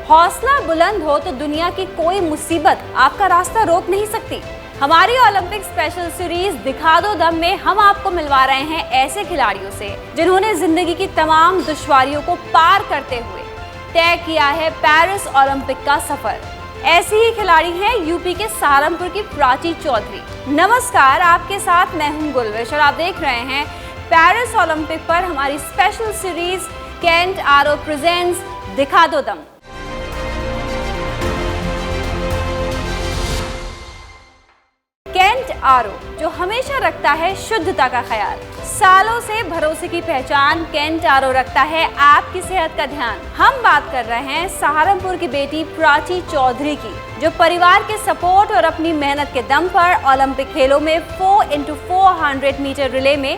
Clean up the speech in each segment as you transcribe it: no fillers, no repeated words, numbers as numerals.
हौसला बुलंद हो तो दुनिया की कोई मुसीबत आपका रास्ता रोक नहीं सकती। हमारी ओलंपिक स्पेशल सीरीज दिखा दो दम में हम आपको मिलवा रहे हैं ऐसे खिलाड़ियों से जिन्होंने जिंदगी की तमाम दुश्वारियों को पार करते हुए तय किया है पेरिस ओलंपिक का सफर। ऐसी ही खिलाड़ी हैं यूपी के सहारनपुर की प्राची चौधरी। नमस्कार, आपके साथ मैं हूं गुलविश और आप देख रहे हैं पेरिस ओलंपिक पर हमारी स्पेशल सीरीज केंट आरो प्रेजेंट्स दिखा दो दम। केंट आरो जो हमेशा रखता है शुद्धता का ख्याल, सालों से भरोसे की पहचान, केंट आरो रखता है आपकी सेहत का ध्यान। हम बात कर रहे हैं सहारनपुर की बेटी प्राची चौधरी की, जो परिवार के सपोर्ट और अपनी मेहनत के दम पर ओलंपिक खेलों में 4x400 मीटर रिले में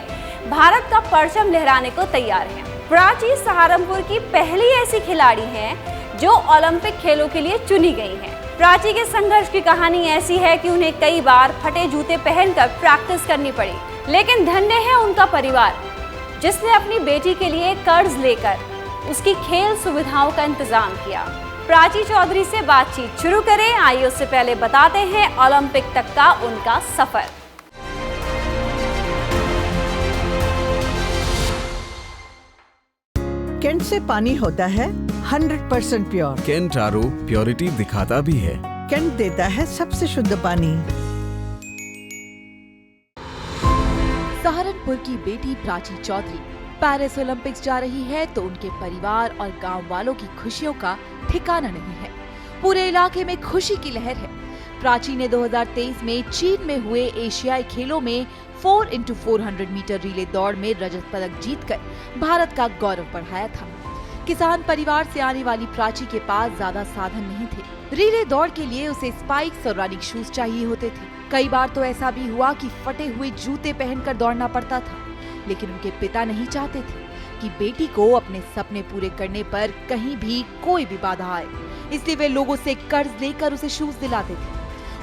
भारत का परचम लहराने को तैयार है। प्राची सहारनपुर की पहली ऐसी खिलाड़ी हैं जो ओलंपिक खेलों के लिए चुनी गई हैं। प्राची के संघर्ष की कहानी ऐसी है कि उन्हें कई बार फटे जूते पहनकर प्रैक्टिस करनी पड़ी, लेकिन धन्य है उनका परिवार जिसने अपनी बेटी के लिए कर्ज लेकर उसकी खेल सुविधाओं का इंतजाम किया। प्राची चौधरी से बातचीत शुरू करें। आइए उससे पहले बताते हैं ओलंपिक तक का उनका सफर। केंट से पानी होता है 100% प्योर। केंट आरो प्योरिटी दिखाता भी है। केंट देता है सबसे शुद्ध पानी। सहारनपुर की बेटी प्राची चौधरी पेरिस ओलंपिक्स जा रही है तो उनके परिवार और गांव वालों की खुशियों का ठिकाना नहीं है। पूरे इलाके में खुशी की लहर है। प्राची ने 2023 में चीन में हुए एशियाई खेलों में 4x400 मीटर रिले दौड़ में रजत पदक जीतकर भारत का गौरव बढ़ाया था। किसान परिवार से आने वाली प्राची के पास ज्यादा साधन नहीं थे। रिले दौड़ के लिए उसे स्पाइक्स और रनिंग शूज चाहिए होते थे। कई बार तो ऐसा भी हुआ कि फटे हुए जूते पहनकर दौड़ना पड़ता था, लेकिन उनके पिता नहीं चाहते थे कि बेटी को अपने सपने पूरे करने पर कहीं भी कोई भी बाधा आए, इसलिए वे लोगों से कर्ज लेकर उसे शूज दिलाते थे।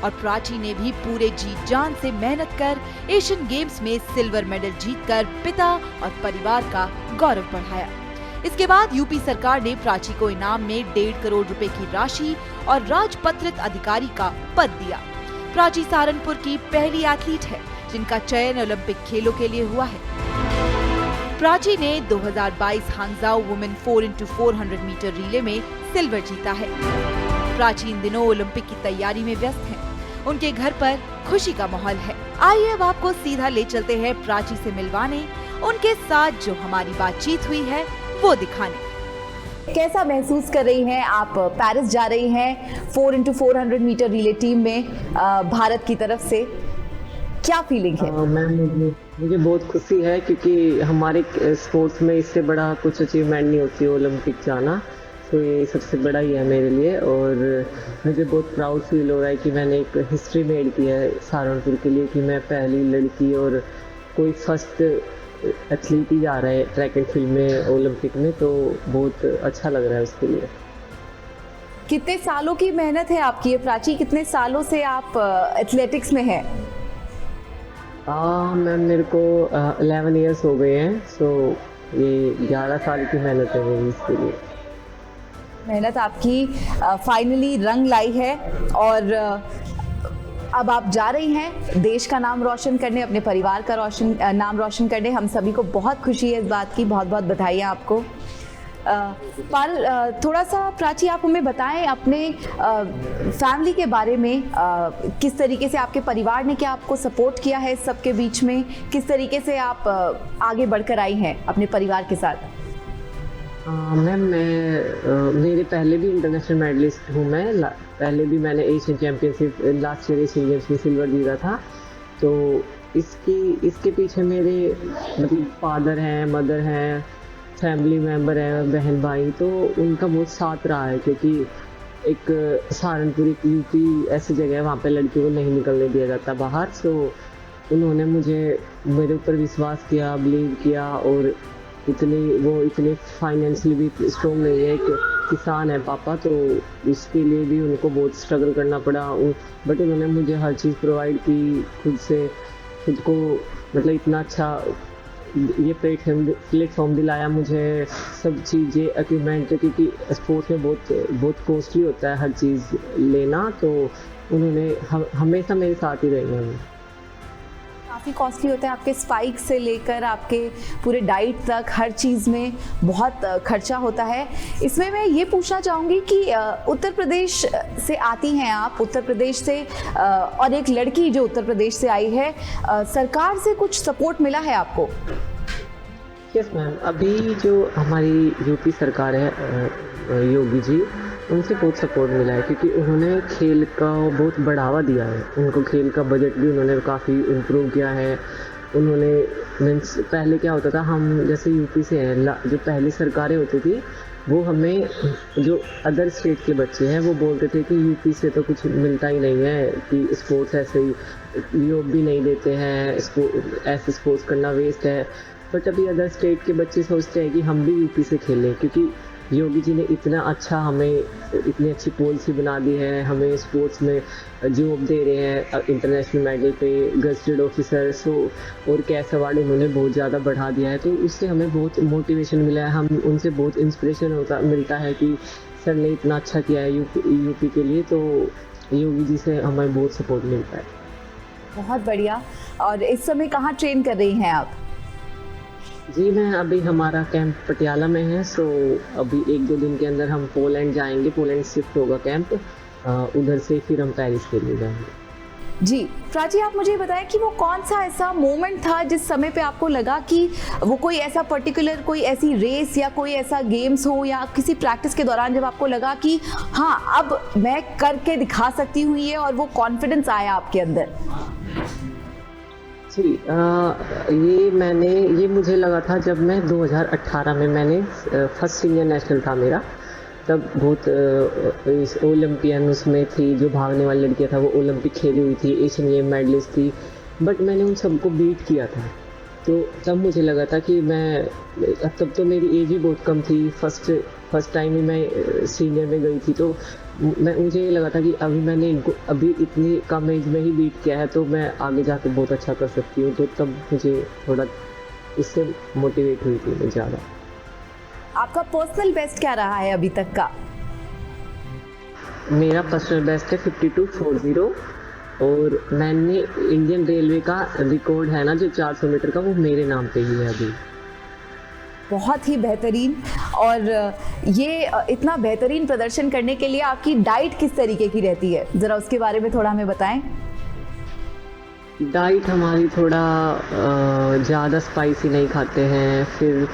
और प्राची ने भी पूरे जी जान से मेहनत कर एशियन गेम्स में सिल्वर मेडल जीतकर पिता और परिवार का गौरव बढ़ाया। इसके बाद यूपी सरकार ने प्राची को इनाम में 1.5 करोड़ रुपए की राशि और राजपत्रित अधिकारी का पद दिया। प्राची सहारनपुर की पहली एथलीट है जिनका चयन ओलंपिक खेलों के लिए हुआ है। प्राची ने 2022 Hangzhou women 4x400 metre relay में सिल्वर जीता है। प्राची इन दिनों ओलंपिक की तैयारी में व्यस्त है। उनके घर पर खुशी का माहौल है। आइए अब आपको सीधा ले चलते हैं प्राची से मिलवाने, उनके साथ जो हमारी बातचीत हुई है वो दिखाने। कैसा महसूस कर रही हैं आप? पेरिस जा रही हैं 4x400 मीटर रिले टीम में भारत की तरफ से, क्या फीलिंग है? मुझे बहुत खुशी है क्योंकि हमारे स्पोर्ट्स में इससे बड़ा कुछ अचीवमेंट नहीं होती ओलंपिक जाना, तो ये सबसे बड़ा ही है मेरे लिए। और मुझे बहुत प्राउड फील हो रहा है कि मैंने एक हिस्ट्री मेड की है सहारनपुर के लिए, कि मैं पहली लड़की और कोई फर्स्ट एथलीट ही जा रहा है ट्रैक एंड फील्ड में ओलंपिक में, तो बहुत अच्छा लग रहा है उसके लिए। कितने सालों की मेहनत है आपकी ये प्राची? कितने सालों से आप एथलेटिक्स में हैं? मैम मेरे को 11 इयर्स हो गए हैं, सो ये 11 साल की मेहनत है मेरी इसके लिए। मेहनत आपकी फाइनली रंग लाई है और अब आप जा रही हैं देश का नाम रोशन करने, अपने परिवार का नाम रोशन करने। हम सभी को बहुत खुशी है इस बात की, बहुत बहुत बधाई आपको। पाल, थोड़ा सा प्राची आप हमें बताएं अपने फैमिली के बारे में। किस तरीके से आपके परिवार ने क्या आपको सपोर्ट किया है इस सबके बीच में? किस तरीके से आप आगे बढ़कर आई हैं अपने परिवार के साथ? मैम मेरे पहले भी इंटरनेशनल मेडलिस्ट हूँ। मैं पहले भी मैंने Asian championship last year Asian games में सिल्वर जीता था। तो इसके पीछे मेरे मतलब फादर हैं, मदर हैं, फैमिली मेम्बर हैं, बहन भाई, तो उनका बहुत साथ रहा है। क्योंकि एक सहारनपुर एक यूपी ऐसी जगह है वहाँ पे लड़कियों को नहीं निकलने दिया जाता बाहर, तो उन्होंने मेरे ऊपर विश्वास किया, बिलीव किया। और इतने फाइनेंशियली भी स्ट्रॉन्ग नहीं है, एक किसान है पापा, तो उसके लिए भी उनको बहुत स्ट्रगल करना पड़ा। बट उन्होंने मुझे हर चीज़ प्रोवाइड की, खुद को मतलब इतना अच्छा ये प्लेटफॉर्म दिलाया मुझे, सब चीज़ें इक्विपमेंट, क्योंकि स्पोर्ट्स में बहुत कॉस्टली होता है हर चीज़ लेना, तो उन्होंने हमेशा मेरे साथ ही रहेंगे। काफ़ी कॉस्टली होता है, आपके स्पाइक से लेकर आपके पूरे डाइट तक हर चीज़ में बहुत खर्चा होता है। इसमें मैं ये पूछना चाहूँगी कि उत्तर प्रदेश से आती हैं आप, उत्तर प्रदेश से और एक लड़की जो उत्तर प्रदेश से आई है, सरकार से कुछ सपोर्ट मिला है आपको? यस मैम, अभी जो हमारी यूपी सरकार है, योगी जी, उनसे बहुत सपोर्ट मिला है, क्योंकि उन्होंने खेल का बहुत बढ़ावा दिया है। उनको खेल का बजट भी उन्होंने काफ़ी इम्प्रूव किया है। उन्होंने मीन्स पहले क्या होता था, हम जैसे यूपी से हैं, जो पहली सरकारें होती थी वो हमें, जो अदर स्टेट के बच्चे हैं वो बोलते थे कि यूपी से तो कुछ मिलता ही नहीं है, कि स्पोर्ट्स ऐसे ही योग भी नहीं देते हैं, ऐसे स्पोर्ट्स करना वेस्ट है। बट अभी अदर स्टेट के बच्चे सोचते हैं कि हम भी यूपी से खेलें, क्योंकि योगी जी ने इतना अच्छा, हमें इतनी अच्छी पॉलिसी बना दी है, हमें स्पोर्ट्स में जॉब दे रहे हैं, इंटरनेशनल मेडल पे गजेटेड ऑफिसर, सो और कैश अवार्ड उन्होंने बहुत ज़्यादा बढ़ा दिया है। तो उससे हमें बहुत मोटिवेशन मिला है, हम उनसे बहुत इंस्पिरेशन मिलता है कि सर ने इतना अच्छा किया है यूपी के लिए, तो योगी जी से हमें बहुत सपोर्ट मिलता है। बहुत बढ़िया। और इस समय कहाँ ट्रेन कर रही हैं आप? जी, मैं अभी, हमारा कैंप पटियाला में है, सो अभी 1-2 दिन के अंदर हम पोलैंड जाएंगे, पोलैंड शिफ्ट होगा कैंप, उधर से फिर हम पेरिस के लिए जाएंगे। जी प्राची, आप मुझे बताएं कि वो कौन सा ऐसा मोमेंट था जिस समय पे आपको लगा कि वो कोई ऐसा पर्टिकुलर, कोई ऐसी रेस या कोई ऐसा गेम्स हो या किसी प्रैक्टिस के दौरान जब आपको लगा कि हाँ अब मैं करके दिखा सकती हूँ ये, और वो कॉन्फिडेंस आया आपके अंदर? जी, ये मुझे लगा था जब मैं 2018 में, मैंने फर्स्ट सीनियर नेशनल था मेरा, तब बहुत ओलंपियन उसमें थी, जो भागने वाली लड़कियाँ था वो ओलंपिक खेली हुई थी, एशियन गेम मेडलिस्ट थी, बट मैंने उन सबको बीट किया था। तो तब मुझे लगा था कि मैं, तब तो मेरी एज भी बहुत कम थी, फर्स्ट टाइम ही मैं सीनियर में गई थी, तो मुझे ये लगा था कि अभी मैंने इनको अभी इतनी कम एज में ही बीट किया है, तो मैं आगे जाके बहुत अच्छा कर सकती हूँ। तो तब मुझे थोड़ा इससे मोटिवेट हुई थी मैं ज़्यादा। आपका पर्सनल बेस्ट क्या रहा है अभी तक का? मेरा पर्सनल बेस्ट है 52.40, और मैंने इंडियन रेलवे का रिकॉर्ड है ना जो 400 मीटर का, वो मेरे नाम पे ही है अभी। बहुत ही बेहतरीन। और ये इतना बेहतरीन प्रदर्शन करने के लिए आपकी डाइट किस तरीके की रहती है, ज़रा उसके बारे में थोड़ा हमें बताएं। डाइट हमारी थोड़ा ज़्यादा स्पाइसी नहीं खाते हैं, फिर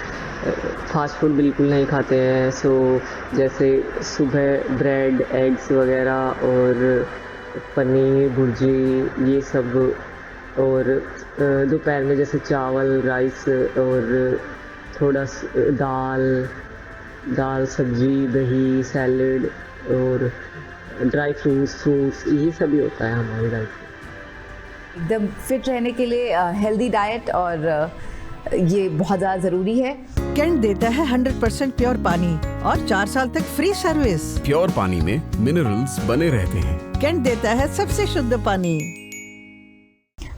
फास्ट फूड बिल्कुल नहीं खाते हैं। सो जैसे सुबह ब्रेड, एग्स वगैरह और पनीर, भुर्जी, ये सब, और दोपहर में जैसे चावल, राइस और थोड़ा दाल, सब्जी, दही, सैलड और ड्राई फ्रूट्स, ये सब ही होता है हमारी डाइट में। एकदम फिट रहने के लिए हेल्दी डाइट, और ये बहुत ज़्यादा ज़रूरी है। कैंट देता है 100% प्योर पानी और 4 साल तक फ्री सर्विस। प्योर पानी में मिनरल्स बने रहते हैं। कैंट देता है सबसे शुद्ध पानी।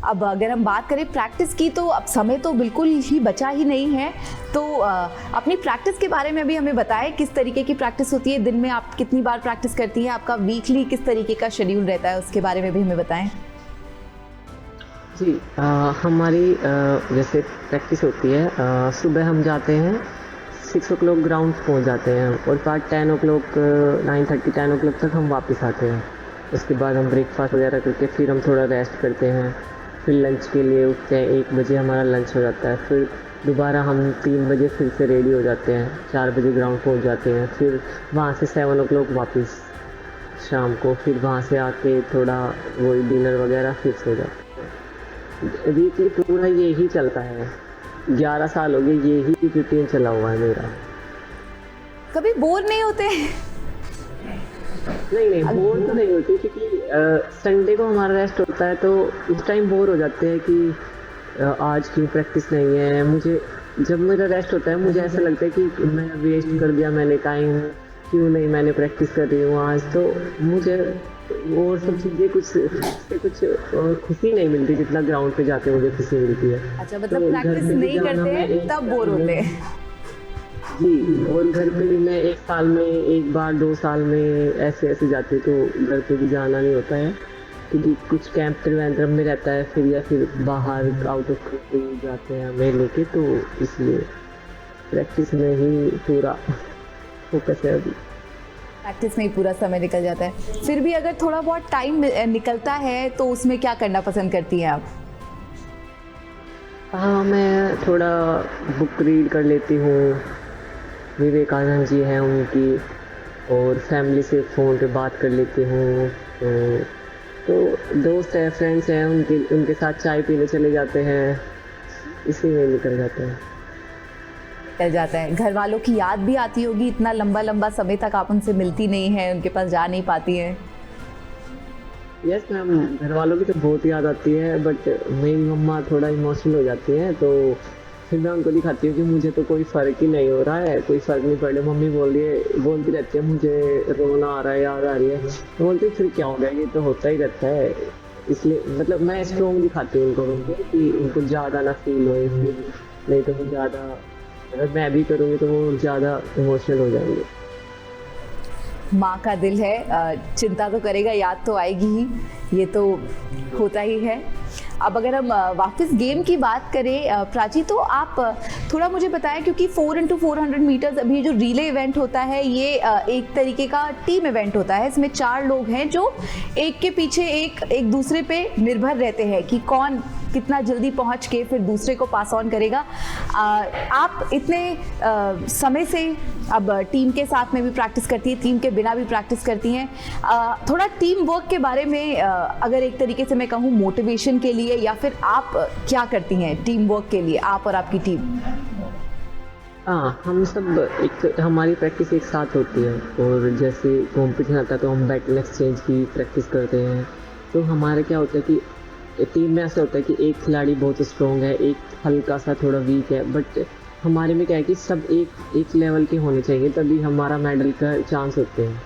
अब अगर हम बात करें प्रैक्टिस की, तो अब समय तो बिल्कुल ही बचा ही नहीं है, तो अपनी प्रैक्टिस के बारे में भी हमें बताएं, किस तरीके की प्रैक्टिस होती है, दिन में आप कितनी बार प्रैक्टिस करती हैं, आपका वीकली किस तरीके का शेड्यूल रहता है, उसके बारे में भी हमें बताएं। जी, हमारी जैसे प्रैक्टिस होती है, सुबह हम जाते हैं 6 o'clock ग्राउंड पहुंच जाते हैं, और बाद 10 o'clock 9:30 10 o'clock तक हम वापस आते हैं। उसके बाद हम ब्रेकफास्ट वगैरह करके फिर हम थोड़ा रेस्ट करते हैं, फिर लंच के लिए उठते हैं, 1 बजे हमारा लंच हो जाता है, फिर दोबारा हम 3 बजे फिर से रेडी हो जाते हैं, 4 बजे ग्राउंड पहुंच जाते हैं, फिर वहाँ से 7 o'clock वापस शाम को, फिर वहाँ से आके थोड़ा वही डिनर वगैरह, फिर सो जाते हैं। वीकली पूरा यही चलता है, 11 साल हो गए यही रूटीन चला हुआ है मेरा। कभी बोर नहीं होते? नहीं, बोर तो नहीं होती, क्योंकि संडे को हमारा रेस्ट होता है, तो उस टाइम बोर हो जाते हैं कि आज क्यों प्रैक्टिस नहीं है। मुझे जब मेरा रेस्ट होता है मुझे ऐसा लगता है कि मैं वेस्ट कर दिया मैंने टाइम, क्यों नहीं मैंने प्रैक्टिस कर रही हूँ आज, तो मुझे और सब चीज़ें कुछ खुशी नहीं मिलती जितना ग्राउंड पे जाके मुझे खुशी मिलती है। अच्छा, मतलब तो घर प्रैक्टिस पे भी नहीं जाना करते मैं हैं एक तब बोर होते हैं। जी, और घर पे भी मैं 1 साल में 1 बार 2 साल में ऐसे जाती हूँ, तो घर पे भी जाना नहीं होता है क्योंकि कुछ कैंप त्रिवेंद्रम में रहता है फिर, या फिर बाहर आउट ऑफ कंट्री जाते हैं हमें लेके, तो इसलिए प्रैक्टिस में ही पूरा फोकस है अभी। प्रैक्टिस में ही पूरा समय निकल जाता है। फिर भी अगर थोड़ा बहुत टाइम निकलता है तो उसमें क्या करना पसंद करती हैं आप? हाँ, मैं थोड़ा बुक रीड कर लेती हूँ, विवेकानंद जी हैं उनकी, और फैमिली से फ़ोन पे बात कर लेती हूँ। तो दोस्त है, फ्रेंड्स हैं, उनके साथ चाय पीने चले जाते हैं, इसी में निकल जाता है। निकल जाता है। घर वालों की याद भी आती होगी, इतना लंबा लंबा समय तक आप उनसे मिलती नहीं हैं, उनके पास जा नहीं पाती हैं। यस मैम, घर वालों की तो बहुत याद आती है, बट मेरी मम्मा थोड़ा इमोशनल हो जाती हैं, तो फिर मैं उनको दिखाती हूँ कि मुझे तो कोई फ़र्क ही नहीं हो रहा है, कोई फ़र्क नहीं पड़ रहा। मम्मी बोलती रहती है मुझे रोना आ रहा है, याद आ रही है, तो बोलती फिर क्या हो गया, ये तो होता ही रहता है। इसलिए मतलब मैं स्ट्रॉन्ग दिखाती हूँ उनको कि उनको ज़्यादा ना फील हो, इसलिए नहीं तो वो ज़्यादा, अगर मैं भी करूँगी तो वो ज़्यादा इमोशनल हो जाएंगे। माँ का दिल है, चिंता तो करेगा, याद तो आएगी ही, ये तो होता ही है। अब अगर हम वापस गेम की बात करें प्राची, तो आप थोड़ा मुझे बताएं, क्योंकि 4x400 मीटर्स अभी जो रिले इवेंट होता है ये एक तरीके का टीम इवेंट होता है। इसमें 4 लोग हैं जो एक के पीछे एक दूसरे पे निर्भर रहते हैं कि कौन कितना जल्दी पहुंच के फिर दूसरे को पास ऑन करेगा। आप इतने समय से अब टीम के साथ में भी प्रैक्टिस करती हैं, टीम के बिना भी प्रैक्टिस करती हैं। थोड़ा टीम वर्क के बारे में अगर एक तरीके से मैं कहूँ मोटिवेशन के लिए, या फिर आप क्या करती हैं टीम वर्क के लिए, आप और आपकी टीम? हाँ, हम सब हमारी प्रैक्टिस एक साथ होती है, और जैसे कॉम्पिटिशन आता है तो हम बैटल एक्सचेंज की प्रैक्टिस करते हैं। तो हमारा क्या होता है कि टीम में ऐसा होता है कि एक खिलाड़ी बहुत स्ट्रॉन्ग है, एक हल्का सा थोड़ा वीक है, बट हमारे में क्या है कि सब एक लेवल के होने चाहिए, तभी हमारा मेडल का चांस होते हैं।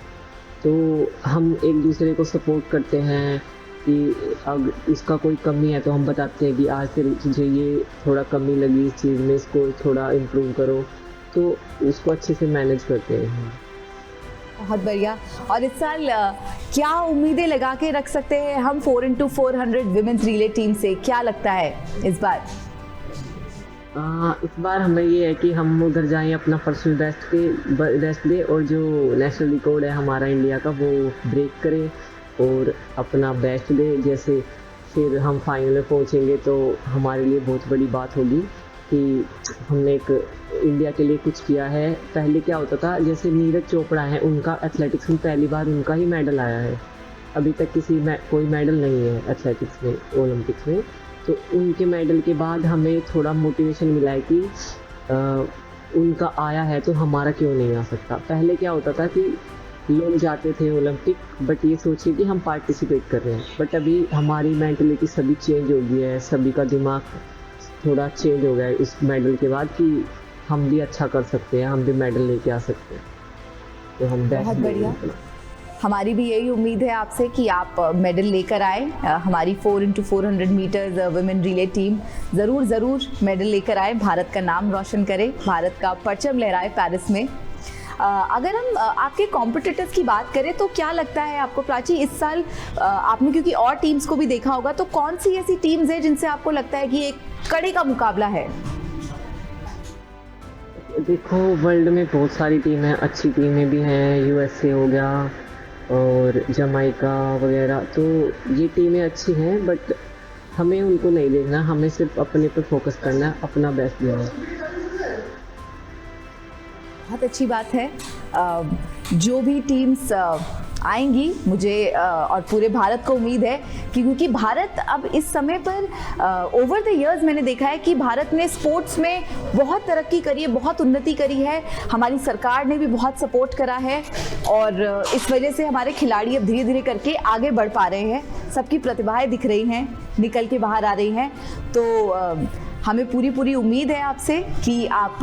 तो हम एक दूसरे को सपोर्ट करते हैं कि अब इसका कोई कमी है तो हम बताते हैं कि आज फिर तुझे ये थोड़ा कमी लगी इस चीज़ में, इसको थोड़ा इम्प्रूव करो, तो उसको अच्छे से मैनेज करते हैं। बहुत बढ़िया। और इस साल क्या उम्मीदें लगा के रख सकते हैं हम 4x400 विमेंस रिले टीम से? क्या लगता है इस बार? इस बार हमें ये है कि हम उधर जाएं, अपना पर्सनल बेस्ट दे, और जो नेशनल रिकॉर्ड है हमारा इंडिया का वो ब्रेक करें और अपना बेस्ट दे। जैसे फिर हम फाइनल में पहुंचेंगे तो हमारे लिए बहुत बड़ी बात होगी कि हमने एक इंडिया के लिए कुछ किया है। पहले क्या होता था, जैसे नीरज चोपड़ा है, उनका एथलेटिक्स में पहली बार उनका ही मेडल आया है, अभी तक कोई मेडल नहीं है एथलेटिक्स में ओलंपिक्स में। तो उनके मेडल के बाद हमें थोड़ा मोटिवेशन मिला है कि उनका आया है तो हमारा क्यों नहीं आ सकता। पहले क्या होता था कि लोग जाते थे ओलंपिक, बट ये सोचिए कि हम पार्टिसिपेट कर रहे हैं, बट अभी हमारी मेंटलिटी सभी चेंज हो गई है, सभी का दिमाग थोड़ा चेंज हो गया है इस मेडल के बाद कि हम भी अच्छा कर सकते हैं, हम भी मेडल लेके आ सकते हैं। तो हम बहुत बढ़िया, हमारी भी यही उम्मीद है आपसे कि आप मेडल लेकर आए। हमारी 4x400 metres women relay team ज़रूर मेडल लेकर आए, भारत का नाम रोशन करे, भारत का परचम लहराए पेरिस में। अगर हम आपके कॉम्पिटिटर्स की बात करें तो क्या लगता है आपको प्राची, इस साल आपने क्योंकि और टीम्स को भी देखा होगा, तो कौन सी ऐसी टीम्स है जिनसे आपको लगता है कि एक कड़े का मुकाबला है? देखो, वर्ल्ड में बहुत सारी टीमें हैं, अच्छी टीमें भी हैं, यूएसए हो गया और जमाइका वगैरह, तो ये टीमें अच्छी हैं, बट हमें उनको नहीं देखना, हमें सिर्फ अपने पर फोकस करना है, अपना बेस्ट देना है। बहुत अच्छी बात है। जो भी टीम्स आएंगी, मुझे और पूरे भारत को उम्मीद है कि क्योंकि भारत अब इस समय पर ओवर द इयर्स मैंने देखा है कि भारत ने स्पोर्ट्स में बहुत तरक्की करी है, बहुत उन्नति करी है, हमारी सरकार ने भी बहुत सपोर्ट करा है, और इस वजह से हमारे खिलाड़ी अब धीरे धीरे करके आगे बढ़ पा रहे हैं, सबकी प्रतिभाएं दिख रही हैं, निकल के बाहर आ रही हैं। तो हमें पूरी उम्मीद है आपसे कि आप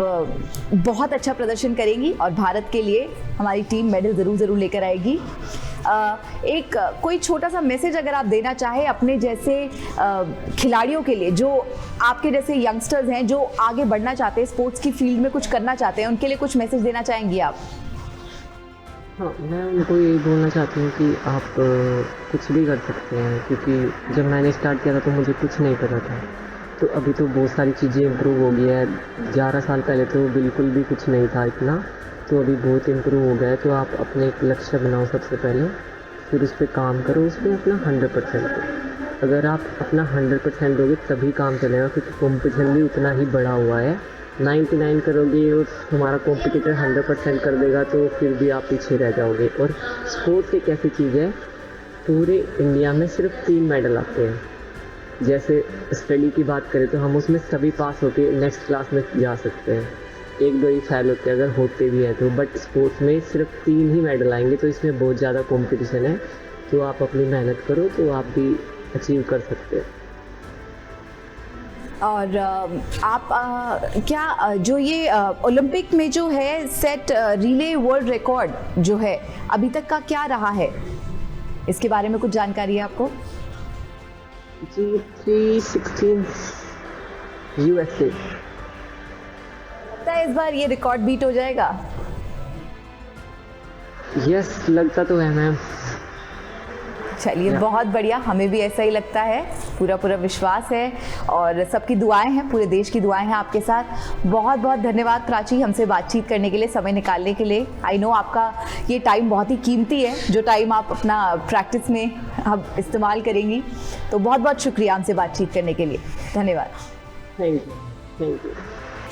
बहुत अच्छा प्रदर्शन करेंगी और भारत के लिए हमारी टीम मेडल ज़रूर लेकर आएगी। एक कोई छोटा सा मैसेज अगर आप देना चाहें अपने जैसे खिलाड़ियों के लिए, जो आपके जैसे यंगस्टर्स हैं जो आगे बढ़ना चाहते हैं, स्पोर्ट्स की फील्ड में कुछ करना चाहते हैं, उनके लिए कुछ मैसेज देना चाहेंगी आप? हाँ, मैं उनको यही बोलना चाहती हूँ कि आप कुछ भी कर सकते हैं, क्योंकि जब मैंने स्टार्ट किया था तो मुझे कुछ नहीं पता था। तो अभी तो बहुत सारी चीज़ें इम्प्रूव हो गई है। 11 साल पहले तो बिल्कुल भी कुछ नहीं था इतना, तो अभी बहुत इम्प्रूव हो गया है। तो आप अपने एक लक्ष्य बनाओ सबसे पहले, फिर उस पर काम करो, उस पर अपना 100% दो। अगर आप अपना 100% दोगे तभी काम चलेगा, क्योंकि कंपटीशन भी उतना ही बड़ा हुआ है। 99 करोगे और तुम्हारा कॉम्पिटिटर 100% कर देगा तो फिर भी आप पीछे रह जाओगे। और स्पोर्ट्स एक ऐसी चीज़ है, पूरे इंडिया में सिर्फ 3 मेडल आते हैं। जैसे स्टडी की बात करें तो हम उसमें सभी पास होके नेक्स्ट क्लास में जा सकते हैं, 1-2 ही फेल होते हैं अगर होते भी हैं तो। बट स्पोर्ट्स में सिर्फ 3 ही मेडल आएंगे, तो इसमें बहुत ज़्यादा कंपटीशन है। तो आप अपनी मेहनत करो तो आप भी अचीव कर सकते हैं। और आप क्या जो ये ओलंपिक में जो है सेट रिले वर्ल्ड रिकॉर्ड जो है अभी तक का क्या रहा है, इसके बारे में कुछ जानकारी है आपको? जी 316 USA। लगता है इस बार ये रिकॉर्ड बीट हो जाएगा? यस, लगता तो है मैम। चलिए बहुत बढ़िया, हमें भी ऐसा ही लगता है, पूरा विश्वास है और सबकी दुआएं हैं, पूरे देश की दुआएं हैं आपके साथ। बहुत धन्यवाद प्राची, हमसे बातचीत करने के लिए, समय निकालने के लिए। आई नो आपका ये टाइम बहुत ही कीमती है, जो टाइम आप अपना प्रैक्टिस में अब इस्तेमाल करेंगी। तो बहुत शुक्रिया हमसे बातचीत करने के लिए, धन्यवाद। Thank you.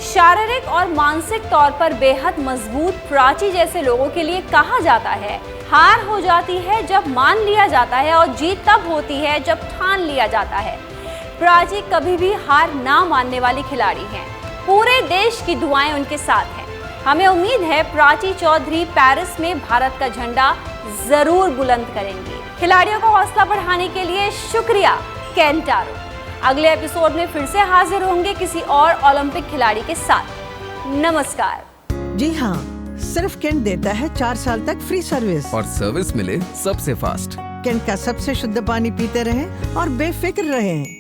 शारीरिक और मानसिक तौर पर बेहद मजबूत प्राची जैसे लोगों के लिए कहा जाता है, हार हो जाती है जब मान लिया जाता है और जीत तब होती है जब ठान लिया जाता है। प्राची कभी भी हार ना मानने वाली खिलाड़ी हैं। पूरे देश की दुआएं उनके साथ हैं। हमें उम्मीद है प्राची चौधरी पेरिस में भारत का झंडा जरूर बुलंद करेंगी। खिलाड़ियों को हौसला बढ़ाने के लिए शुक्रिया केंट आरो। अगले एपिसोड में फिर से हाजिर होंगे किसी और ओलंपिक खिलाड़ी के साथ। नमस्कार। जी हाँ, सिर्फ केंट देता है 4 साल तक फ्री सर्विस। और सर्विस मिले सबसे फास्ट। केंट का सबसे शुद्ध पानी पीते रहें और बेफिक्र रहें।